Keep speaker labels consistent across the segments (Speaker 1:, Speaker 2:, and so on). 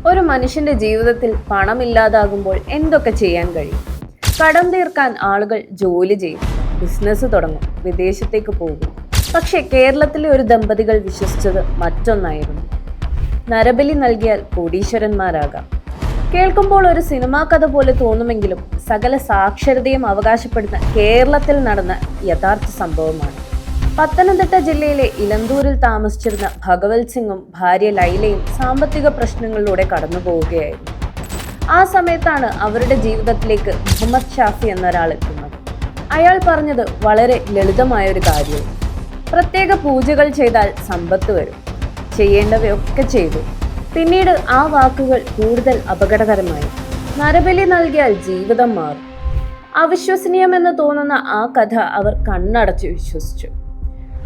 Speaker 1: ഒരു മനുഷ്യന്റെ ജീവിതത്തിൽ പണമില്ലാതാകുമ്പോൾ എന്തൊക്കെ ചെയ്യാൻ കഴിയും? കടം തീർക്കാൻ ആളുകൾ ജോലി ചെയ്യും, ബിസിനസ് തുടങ്ങും, വിദേശത്തേക്ക് പോകും. പക്ഷേ കേരളത്തിലെ ഒരു ദമ്പതികൾ വിശ്വസിച്ചത് മറ്റൊന്നായിരുന്നു. നരബലി നൽകിയാൽ കോടീശ്വരന്മാരാകാം. കേൾക്കുമ്പോൾ ഒരു സിനിമാ കഥ പോലെ തോന്നുമെങ്കിലും സകല സാക്ഷരതയും അവകാശപ്പെടുന്ന കേരളത്തിൽ നടന്ന യഥാർത്ഥ സംഭവമാണ്. പത്തനംതിട്ട ജില്ലയിലെ ഇലന്തൂരിൽ താമസിച്ചിരുന്ന ഭഗവത് സിംഗും ഭാര്യ ലൈലയും സാമ്പത്തിക പ്രശ്നങ്ങളിലൂടെ കടന്നു പോവുകയായിരുന്നു. ആ സമയത്താണ് അവരുടെ ജീവിതത്തിലേക്ക് മുഹമ്മദ് ഷാഫി എന്നൊരാൾ എത്തുന്നത്. അയാൾ പറഞ്ഞത് വളരെ ലളിതമായൊരു കാര്യവും: പ്രത്യേക പൂജകൾ ചെയ്താൽ സമ്പത്ത് വരും. ചെയ്യേണ്ടവയൊക്കെ ചെയ്തു. പിന്നീട് ആ വാക്കുകൾ കൂടുതൽ അപകടകരമായി. നരബലി നൽകിയാൽ ജീവിതം മാറും. അവിശ്വസനീയമെന്ന് തോന്നുന്ന ആ കഥ അവർ കണ്ണടച്ച് വിശ്വസിച്ചു.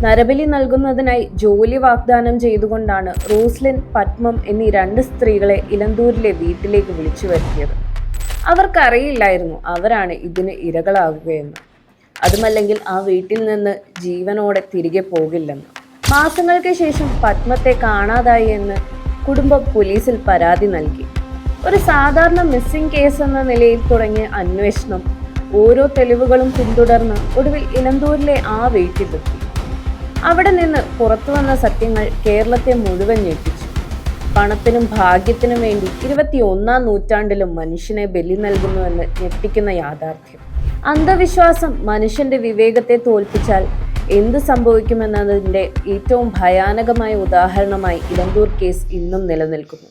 Speaker 1: നരബലി നൽകുന്നതിനായി ജോലി വാഗ്ദാനം ചെയ്തുകൊണ്ടാണ് റോസ്ലിൻ, പത്മം എന്നീ 2 സ്ത്രീകളെ ഇലന്തൂരിലെ വീട്ടിലേക്ക് വിളിച്ചു വരുത്തിയത്. അവർക്കറിയില്ലായിരുന്നു അവരാണ് ഇതിന് ഇരകളാകുകയെന്ന്. അതുമല്ലെങ്കിൽ ആ വീട്ടിൽ നിന്ന് ജീവനോടെ തിരികെ പോകില്ലെന്ന്. മാസങ്ങൾക്ക് ശേഷം പത്മത്തെ കാണാതായി എന്ന് കുടുംബം പോലീസിൽ പരാതി നൽകി. ഒരു സാധാരണ മിസ്സിംഗ് കേസ് എന്ന നിലയിൽ തുടങ്ങിയ അന്വേഷണം ഓരോ തെളിവുകളും പിന്തുടർന്ന് ഒടുവിൽ ഇലന്തൂരിലെ ആ വീട്ടിലെത്തി. അവിടെ നിന്ന് പുറത്തു വന്ന സത്യങ്ങൾ കേരളത്തെ മുഴുവൻ ഞെട്ടിച്ചു. പണത്തിനും ഭാഗ്യത്തിനും വേണ്ടി 21-ാം നൂറ്റാണ്ടിലും മനുഷ്യനെ ബലി നൽകുന്നുവെന്ന് ഞെട്ടിക്കുന്ന യാഥാർത്ഥ്യം. അന്ധവിശ്വാസം മനുഷ്യന്റെ വിവേകത്തെ തോൽപ്പിച്ചാൽ എന്ത് സംഭവിക്കുമെന്നതിൻ്റെ ഏറ്റവും ഭയാനകമായ ഉദാഹരണമായി ഇലന്തൂർ കേസ് ഇന്നും നിലനിൽക്കുന്നു.